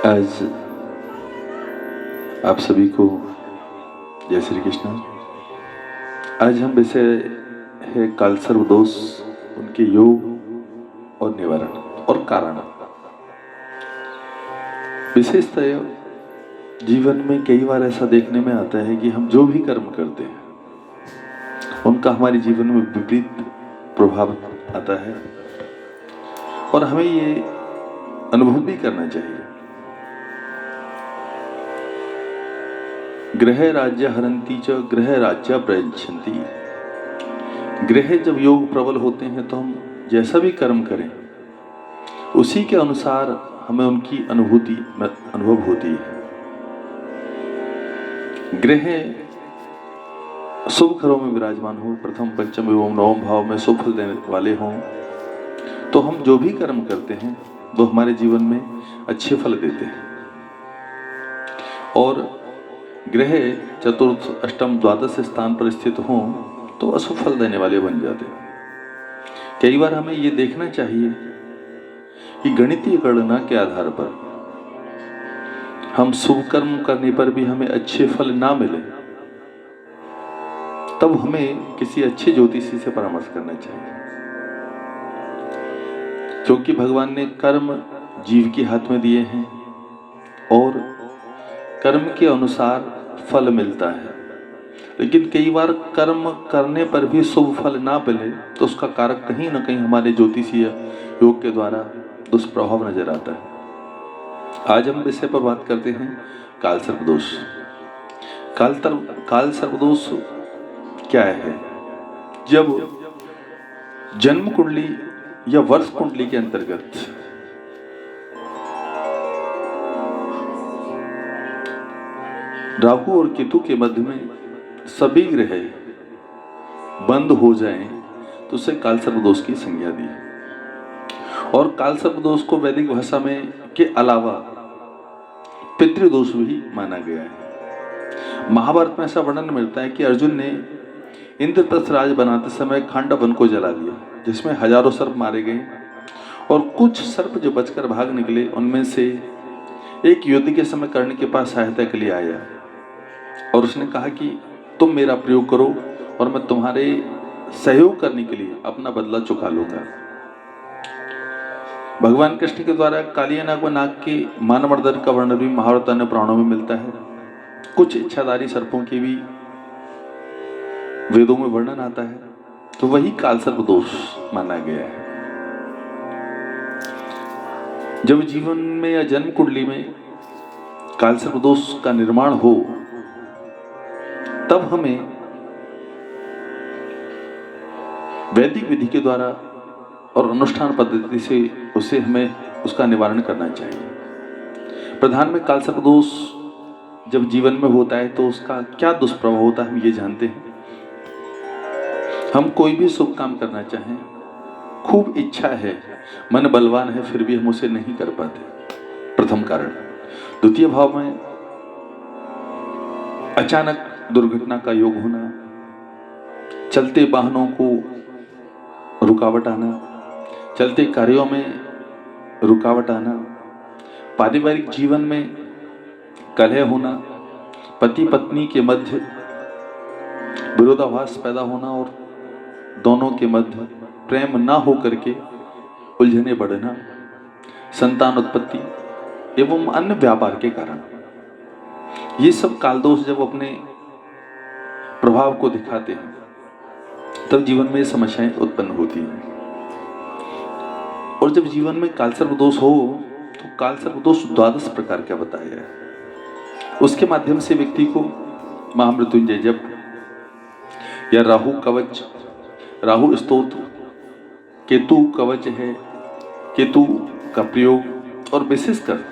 आज आप सभी को जय श्री कृष्ण। आज हम विषय है काल सर्प दोष, उनके योग और निवारण और कारण। विशेषतः जीवन में कई बार ऐसा देखने में आता है कि हम जो भी कर्म करते हैं उनका हमारे जीवन में विपरीत प्रभाव आता है और हमें ये अनुभव भी करना चाहिए। गृह राज्य हरंती च गृह राज्य प्रयच्छन्ति। गृह जब योग प्रबल होते हैं तो हम जैसा भी कर्म करें उसी के अनुसार हमें उनकी अनुभव होती है। गृह शुभ घरों में विराजमान हो, प्रथम पंचम एवं नवम भाव में शुभ फल देने वाले हों, तो हम जो भी कर्म करते हैं वो हमारे जीवन में अच्छे फल देते हैं। और ग्रह चतुर्थ अष्टम द्वादश स्थान पर स्थित हों तो अशुभ फल देने वाले बन जाते हैं। कई बार हमें ये देखना चाहिए कि गणितीय गणना के आधार पर हम शुभ कर्म करने पर भी हमें अच्छे फल ना मिले, तब हमें किसी अच्छे ज्योतिषी से परामर्श करना चाहिए, क्योंकि भगवान ने कर्म जीव के हाथ में दिए हैं और कर्म के अनुसार फल मिलता है। लेकिन कई बार कर्म करने पर भी शुभ फल ना मिले तो उसका कारक कहीं ना कहीं हमारे ज्योतिषीय योग के द्वारा दुष्प्रभाव नजर आता है। आज हम विषय पर बात करते हैं काल सर्प दोष। काल सर्प दोष क्या है? जब जन्म कुंडली या वर्ष कुंडली के अंतर्गत राहु और केतु के मध्य में सभी ग्रह बंद हो जाएं तो उसे काल सर्प दोष की संज्ञा दी। और काल सर्प दोष को वैदिक भाषा में के अलावा पितृदोष भी माना गया है। महाभारत में ऐसा वर्णन मिलता है कि अर्जुन ने इंद्रप्रस्थ राज बनाते समय खांडव वन को जला दिया, जिसमें हजारों सर्प मारे गए और कुछ सर्प जो बचकर भाग निकले उनमें से एक युद्ध के समय कर्ण के पास सहायता के लिए आया और उसने कहा कि तुम मेरा प्रयोग करो और मैं तुम्हारे सहयोग करने के लिए अपना बदला चुका लूंगा। भगवान कृष्ण के द्वारा कालिया नाग व नाग के मानमर्दन का वर्णन भी महाभारत अन्य पुराणों में मिलता है। कुछ इच्छाधारी सर्पों की भी वेदों में वर्णन आता है, तो वही काल सर्प दोष माना गया है। जब जीवन में या जन्म कुंडली में काल सर्प दोष का निर्माण हो तब हमें वैदिक विधि के द्वारा और अनुष्ठान पद्धति से उसका निवारण करना चाहिए। प्रधान में काल सर्प दोष जब जीवन में होता है तो उसका क्या दुष्प्रभाव होता है हम ये जानते हैं। हम कोई भी शुभ काम करना चाहें, खूब इच्छा है, मन बलवान है, फिर भी हम उसे नहीं कर पाते। प्रथम कारण। द्वितीय भाव में अचानक दुर्घटना का योग होना, चलते वाहनों को रुकावट आना, चलते कार्यों में रुकावट आना, पारिवारिक जीवन में कलह होना, पति पत्नी के मध्य विरोधाभास पैदा होना और दोनों के मध्य प्रेम ना हो करके उलझने बढ़ना, संतान उत्पत्ति एवं अन्य व्यापार के कारण, ये सब कालदोष जब अपने प्रभाव को दिखाते हैं तब जीवन में समस्याएं उत्पन्न होती हैं। और जब जीवन में काल सर्प दोष हो तो काल सर्प दोष 12 प्रकार का बताया है। उसके माध्यम से व्यक्ति को महामृत्युंजय जप या राहु कवच, राहु स्तोत्र, केतु कवच है, केतु का प्रयोग, और विशेषकर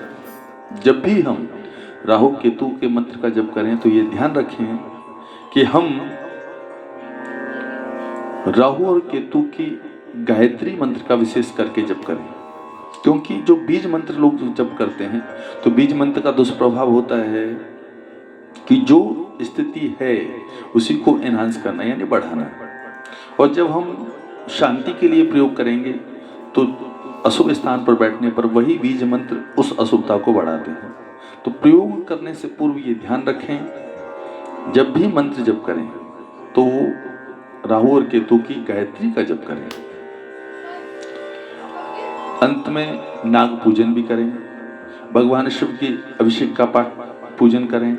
जब भी हम राहु केतु के मंत्र का जप करें तो ये ध्यान रखें कि हम राहु और केतु की गायत्री मंत्र का विशेष करके जप करें, क्योंकि जो बीज मंत्र लोग जप करते हैं तो बीज मंत्र का दुष्प्रभाव होता है कि जो स्थिति है उसी को एनहांस करना यानी बढ़ाना। और जब हम शांति के लिए प्रयोग करेंगे तो अशुभ स्थान पर बैठने पर वही बीज मंत्र उस अशुभता को बढ़ाते हैं। तो प्रयोग करने से पूर्व ये ध्यान रखें, जब भी मंत्र जप करें तो राहु और केतु की गायत्री का जप करें। अंत में नाग पूजन भी करें, भगवान शिव की अभिषेक का पाठ पूजन करें।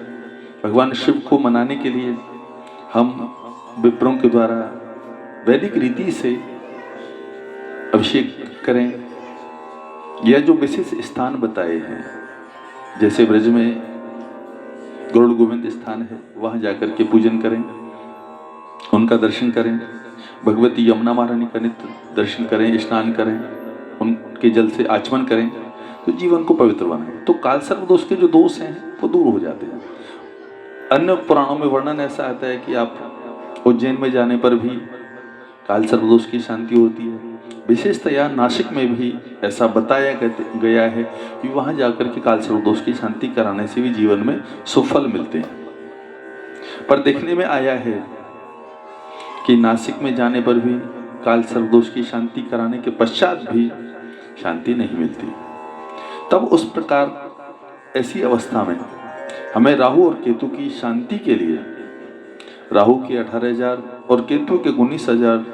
भगवान शिव को मनाने के लिए हम विप्रों के द्वारा वैदिक रीति से अभिषेक करें, या जो विशेष स्थान बताए हैं, जैसे ब्रज में गरुड़ गोविंद स्थान है, वहां जाकर के पूजन करें, उनका दर्शन करें। भगवती यमुना महारानी का नित्य दर्शन करें, स्नान करें, उनके जल से आचमन करें, तो जीवन को पवित्र बनाएं। तो काल सर्प दोष के जो दोष हैं वो दूर हो जाते हैं। अन्य पुराणों में वर्णन ऐसा आता है कि आप उज्जैन में जाने पर भी काल सर्प दोष की शांति होती है। विशेषतया नासिक में भी ऐसा बताया गया है कि वहां जाकर के काल सर्प दोष की शांति कराने से भी जीवन में सुफल मिलते हैं। पर देखने में आया है कि नासिक में जाने पर भी काल सर्प दोष की शांति कराने के पश्चात भी शांति नहीं मिलती। तब उस प्रकार ऐसी अवस्था में हमें राहु और केतु की शांति के लिए राहु के 18,000 और केतु के 19,000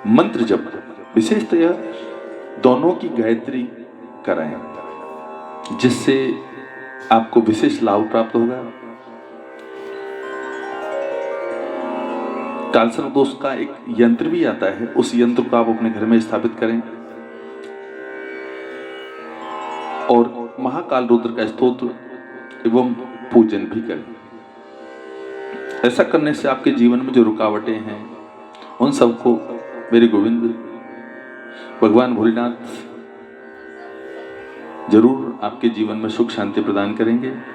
मंत्र जप, विशेषतः दोनों की गायत्री कराएं, जिससे आपको विशेष लाभ प्राप्त होगा। काल सर्प दोष का एक यंत्र भी आता है, उस यंत्र को आप अपने घर में स्थापित करें और महाकाल रुद्र का स्तोत्र एवं पूजन भी करें। ऐसा करने से आपके जीवन में जो रुकावटें हैं उन सबको मेरे गोविंद भगवान भोलेनाथ जरूर आपके जीवन में सुख शांति प्रदान करेंगे।